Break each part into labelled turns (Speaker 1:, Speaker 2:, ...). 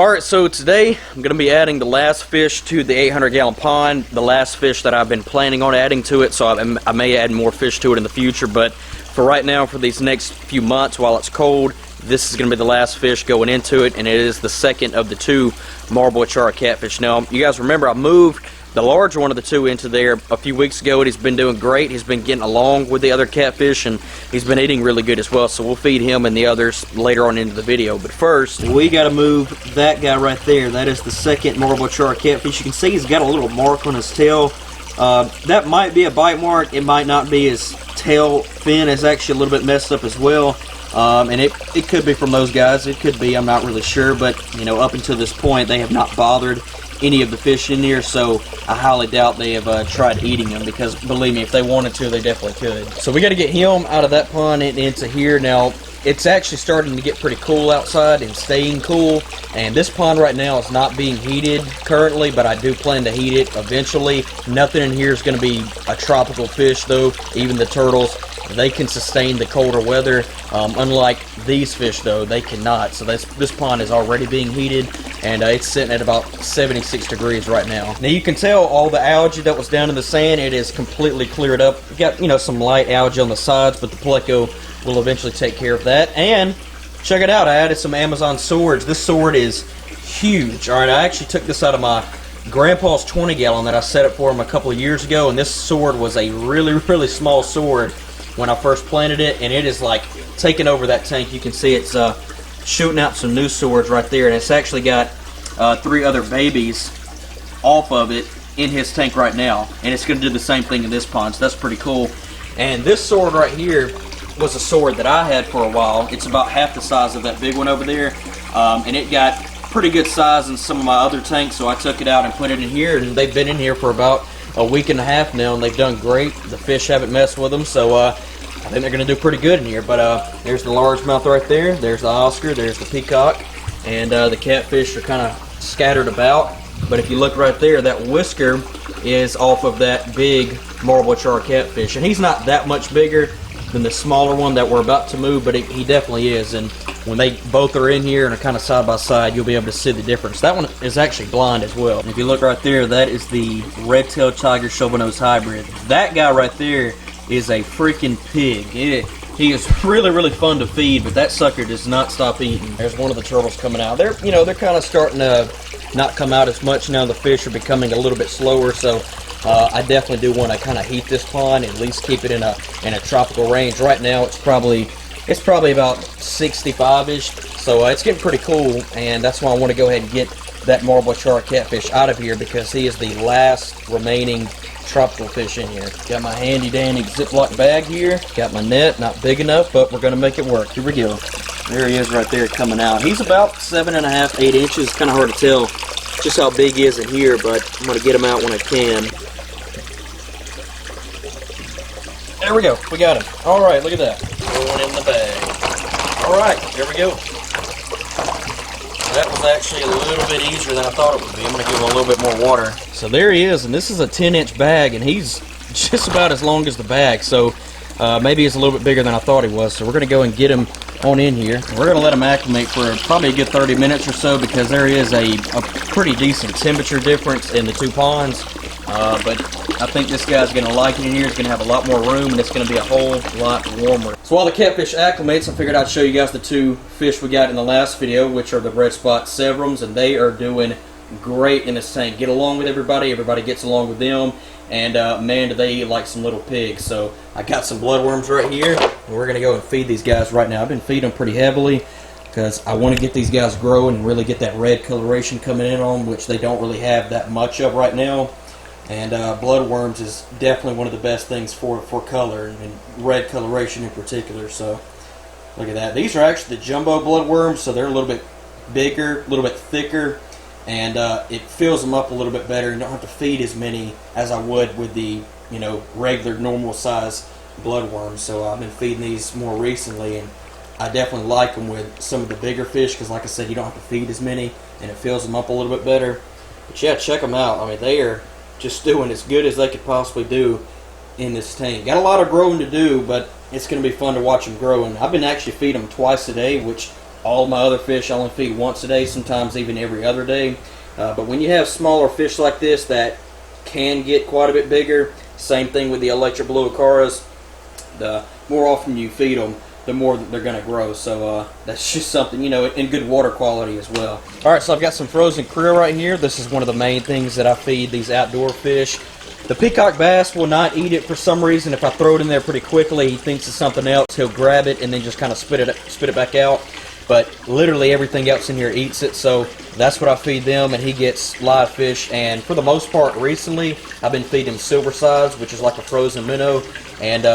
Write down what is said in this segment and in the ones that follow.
Speaker 1: Alright, so today I'm going to be adding the last fish to the 800-gallon pond, the last fish that I've been planning on adding to it, so I may add more fish to it in the future, but for right now, for these next few months while it's cold, this is going to be the last fish going into it, and it is the second of the two marble char catfish. Now, you guys remember I moved the larger one of the two into there a few weeks ago, and he's been doing great. He's been getting along with the other catfish, and he's been eating really good as well, so we'll feed him and the others later on into the video. But first, we got to move that guy right there. That is the second marble char catfish. You can see he's got a little mark on his tail. That might be a bite mark. It might not be. His tail fin is actually a little bit messed up as well. And it could be from those guys. It could be. I'm not really sure. But, you know, up until this point, they have not bothered any of the fish in here, so I highly doubt they have tried eating them, because believe me, if they wanted to, they definitely could. So we got to get him out of that pond and into here. Now, it's actually starting to get pretty cool outside and staying cool, and this pond right now is not being heated currently, but I do plan to heat it eventually. Nothing in here is going to be a tropical fish though. Even the turtles, they can sustain the colder weather. Unlike these fish though, they cannot. So this pond is already being heated, and it's sitting at about 76 degrees right now. Now you can tell all the algae that was down in the sand, it is completely cleared up. You got, you know, some light algae on the sides, but the pleco will eventually take care of that. And check it out, I added some Amazon swords. This sword is huge. Alright, I actually took this out of my grandpa's 20-gallon that I set up for him a couple of years ago, and this sword was a really small sword when I first planted it, and it is like taking over that tank. You can see it's shooting out some new swords right there, and it's actually got 3 other babies off of it in his tank right now, and it's going to do the same thing in this pond, so that's pretty cool. And this sword right here was a sword that I had for a while. It's about half the size of that big one over there, and it got pretty good size in some of my other tanks, so I took it out and put it in here, and they've been in here for about a week and a half now, and they've done great. The fish haven't messed with them, so I think they're going to do pretty good in here. But there's the largemouth right there, there's the Oscar, there's the peacock, and the catfish are kind of scattered about. But if you look right there, that whisker is off of that big marble char catfish, and he's not that much bigger than the smaller one that we're about to move, but he definitely is. And when they both are in here and are kind of side by side, you'll be able to see the difference. That one is actually blind as well. And if you look right there, that is the red-tailed tiger shovelnose hybrid. That guy right there is a freaking pig. He is really fun to feed, but that sucker does not stop eating. There's one of the turtles coming out. They're kind of starting to not come out as much now. The fish are becoming a little bit slower, so I definitely do want to kind of heat this pond, at least keep it in a tropical range. Right now it's probably about 65-ish, so it's getting pretty cool, and that's why I want to go ahead and get that marble char catfish out of here, because he is the last remaining tropical fish in here. Got my handy dandy Ziploc bag here, got my net, not big enough, but we're going to make it work. Here we go. There he is right there coming out. He's about 7.5, 8 inches. Kind of hard to tell just how big he is in here, but I'm going to get him out when I can. There we go. We got him. All right, look at that. Going in the bag. All right, there we go. That was actually a little bit easier than I thought it would be. I'm going to give him a little bit more water. So there he is, and this is a 10-inch bag, and he's just about as long as the bag. So maybe he's a little bit bigger than I thought he was. So we're going to go and get him on in here. We're going to let him acclimate for probably a good 30 minutes or so, because there is a pretty decent temperature difference in the two ponds. But I think this guy's going to like it in here. It's going to have a lot more room, and it's going to be a whole lot warmer. So while the catfish acclimates, I figured I'd show you guys the two fish we got in the last video, which are the red spot severums, and they are doing great in this tank. Get along with everybody. Everybody gets along with them, and man, do they eat like some little pigs. So I got some bloodworms right here, and we're going to go and feed these guys right now. I've been feeding them pretty heavily, because I want to get these guys growing and really get that red coloration coming in on them, which they don't really have that much of right now. And bloodworms is definitely one of the best things for color, and red coloration in particular. So look at that. These are actually the jumbo bloodworms, so they're a little bit bigger, a little bit thicker, and it fills them up a little bit better. You don't have to feed as many as I would with the regular normal size bloodworms. So I've been feeding these more recently, and I definitely like them with some of the bigger fish, because like I said, you don't have to feed as many, and it fills them up a little bit better. But yeah, check them out. I mean, they are just doing as good as they could possibly do in this tank. Got a lot of growing to do, but it's going to be fun to watch them grow. And I've been actually feeding them twice a day, which All my other fish I only feed once a day, sometimes even every other day. But when you have smaller fish like this that can get quite a bit bigger, same thing with the electric blue acaras, the more often you feed them, the more that they're going to grow. So that's just something, you know, in good water quality as well. Alright, so I've got some frozen krill right here. This is one of the main things that I feed these outdoor fish. The peacock bass will not eat it for some reason. If I throw it in there pretty quickly, he thinks it's something else. He'll grab it and then just kind of spit it back out. But literally everything else in here eats it, so that's what I feed them, and he gets live fish. And for the most part recently, I've been feeding him silver sides, which is like a frozen minnow, and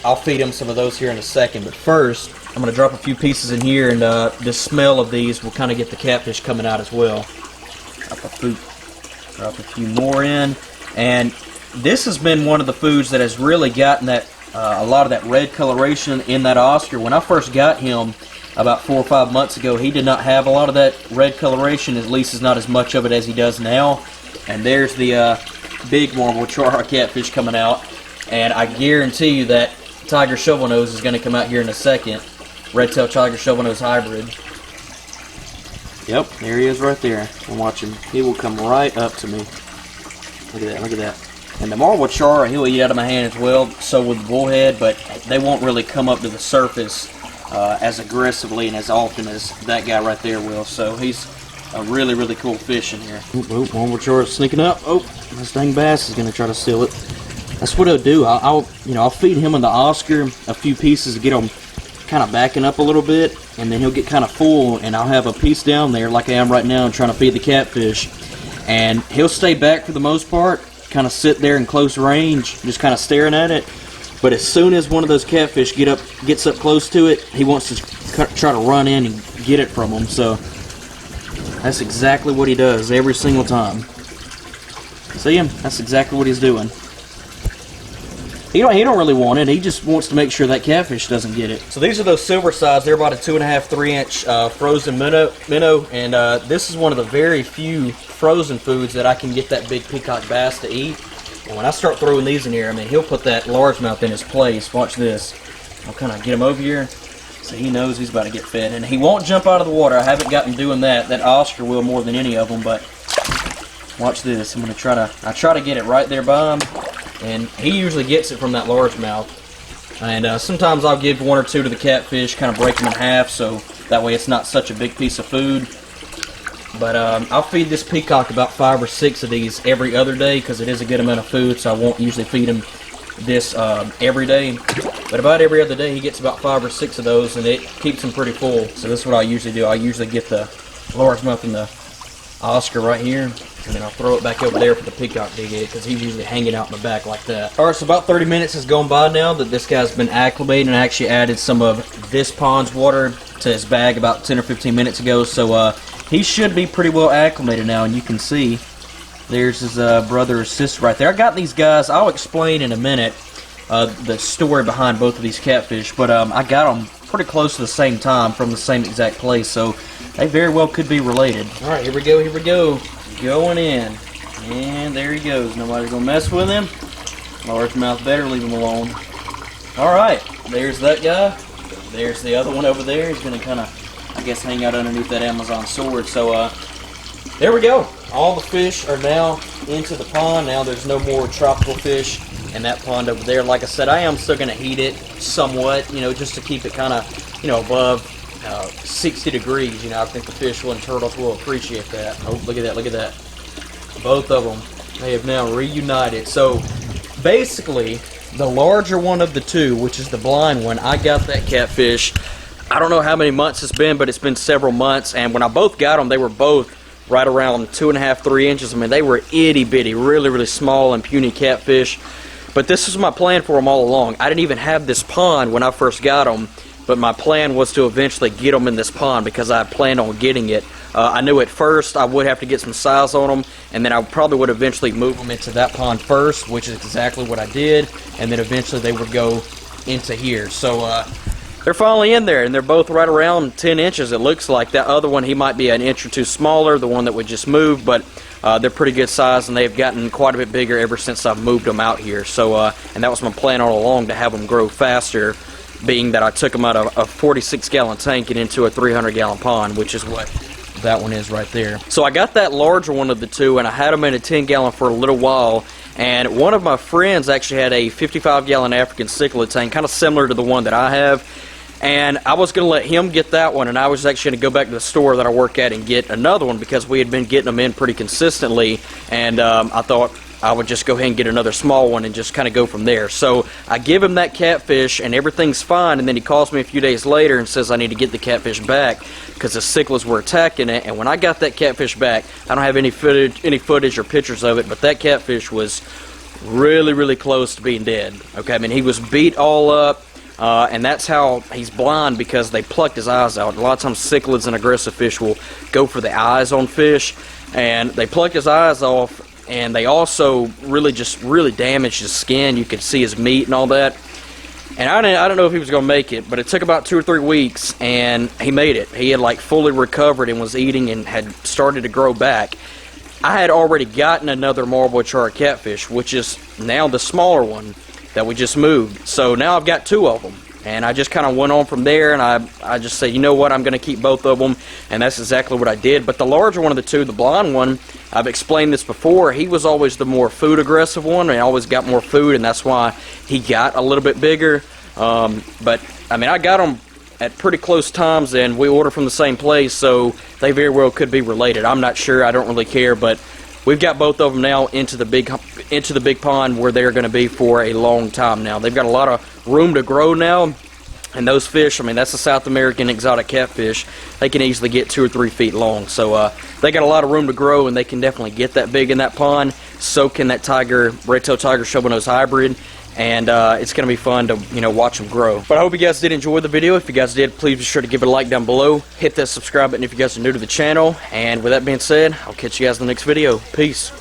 Speaker 1: I'll feed him some of those here in a second. But first, I'm going to drop a few pieces in here, and the smell of these will kind of get the catfish coming out as well. Drop a few more in, and this has been one of the foods that has really gotten that a lot of that red coloration in that Oscar. When I first got him about 4 or 5 months ago, he did not have a lot of that red coloration, at least is not as much of it as he does now. And there's the big marble char catfish coming out, and I guarantee you that tiger shovelnose is going to come out here in a second. Red-tailed tiger shovelnose hybrid. Yep, there he is right there. I'm watching. He will come right up to me. Look at that, look at that. And the marble char, he'll eat out of my hand as well, so will the bullhead, but they won't really come up to the surface as aggressively and as often as that guy right there will. So he's a really, really cool fish in here. Oop, marble char is sneaking up. Oh, this dang bass is going to try to steal it. That's what he'll do. I'll feed him and the Oscar a few pieces to get him kind of backing up a little bit, and then he'll get kind of full, and I'll have a piece down there like I am right now trying to feed the catfish, and he'll stay back for the most part, kind of sit there in close range, just kind of staring at it. But as soon as one of those catfish gets up close to it, he wants to try to run in and get it from him. So that's exactly what he does every single time. See him? That's exactly what he's doing. He don't really want it. He just wants to make sure that catfish doesn't get it. So these are those silver sides. They're about a 2.5, 3-inch frozen minnow, and this is one of the very few frozen foods that I can get that big peacock bass to eat. And when I start throwing these in here, I mean, he'll put that largemouth in his place. Watch this. I'll kind of get him over here so he knows he's about to get fed. And he won't jump out of the water. I haven't got him doing that. That Oscar will more than any of them, but watch this. I'm going to try to get it right there by him. And he usually gets it from that largemouth. And sometimes I'll give 1 or 2 to the catfish, kind of break them in half, so that way it's not such a big piece of food. But I'll feed this peacock about 5 or 6 of these every other day, because it is a good amount of food, so I won't usually feed him this every day. But about every other day he gets about 5 or 6 of those, and it keeps him pretty full. So this is what I usually do. I usually get the largemouth and the Oscar right here, and then I'll throw it back over there for the peacock to get it, because he's usually hanging out in the back like that. Alright, so about 30 minutes has gone by now that this guy's been acclimated, and I actually added some of this pond's water to his bag about 10 or 15 minutes ago, so he should be pretty well acclimated now. And you can see there's his brother or sister right there. I got these guys, I'll explain in a minute the story behind both of these catfish, but I got them pretty close to the same time from the same exact place, so they very well could be related. Alright, here we go. Going in. And there he goes. Nobody's going to mess with him. Largemouth better leave him alone. Alright, there's that guy. There's the other one over there. He's going to kind of, I guess, hang out underneath that Amazon sword. So, there we go. All the fish are now into the pond. Now there's no more tropical fish in that pond over there. Like I said, I am still going to heat it somewhat, you know, just to keep it kind of, you know, above 60 degrees. You know, I think the fish and turtles will appreciate that. Oh, look at that, look at that. Both of them, they have now reunited. So, basically, the larger one of the two, which is the blind one, I got that catfish, I don't know how many months it's been, but it's been several months, and when I both got them, they were both right around 2.5, 3 inches. I mean, they were itty-bitty, really, really small and puny catfish. But this was my plan for them all along. I didn't even have this pond when I first got them, but my plan was to eventually get them in this pond because I planned on getting it. I knew at first I would have to get some size on them, and then I probably would eventually move them into that pond first, which is exactly what I did, and then eventually they would go into here. So they're finally in there, and they're both right around 10 inches, it looks like. That other one, he might be an inch or two smaller, the one that would just move, but they're pretty good size, and they've gotten quite a bit bigger ever since I've moved them out here. So, and that was my plan all along, to have them grow faster being that I took them out of a 46-gallon tank and into a 300-gallon pond, which is what that one is right there. So I got that larger one of the two, and I had them in a 10-gallon for a little while. And one of my friends actually had a 55-gallon African cichlid tank, kind of similar to the one that I have. And I was going to let him get that one, and I was actually going to go back to the store that I work at and get another one because we had been getting them in pretty consistently. And I thought I would just go ahead and get another small one and just kind of go from there. So I give him that catfish, and everything's fine. And then he calls me a few days later and says I need to get the catfish back because the cichlids were attacking it. And when I got that catfish back, I don't have any footage or pictures of it, but that catfish was really, really close to being dead. Okay, I mean, he was beat all up. And that's how he's blind, because they plucked his eyes out. A lot of times cichlids and aggressive fish will go for the eyes on fish, and they plucked his eyes off, and they also really damaged his skin. You could see his meat and all that. And I don't know if he was going to make it, but it took about 2 or 3 weeks, and he made it. He had like fully recovered and was eating and had started to grow back. I had already gotten another Marble Char catfish, which is now the smaller one that we just moved. So now I've got 2 of them, and I just kind of went on from there, and I just said, you know what, I'm going to keep both of them, and that's exactly what I did. But the larger one of the 2, the blonde one, I've explained this before, he was always the more food aggressive one, and he always got more food, and that's why he got a little bit bigger. But I mean, I got them at pretty close times, and we order from the same place, so they very well could be related. I'm not sure, I don't really care, but we've got both of them now into the big pond where they're going to be for a long time now. They've got a lot of room to grow now, and those fish, I mean, that's a South American exotic catfish. They can easily get 2 or 3 feet long, so they got a lot of room to grow, and they can definitely get that big in that pond. So can that red-tailed tiger shovelnose hybrid. And it's going to be fun to, watch them grow. But I hope you guys did enjoy the video. If you guys did, please be sure to give it a like down below. Hit that subscribe button if you guys are new to the channel. And with that being said, I'll catch you guys in the next video. Peace.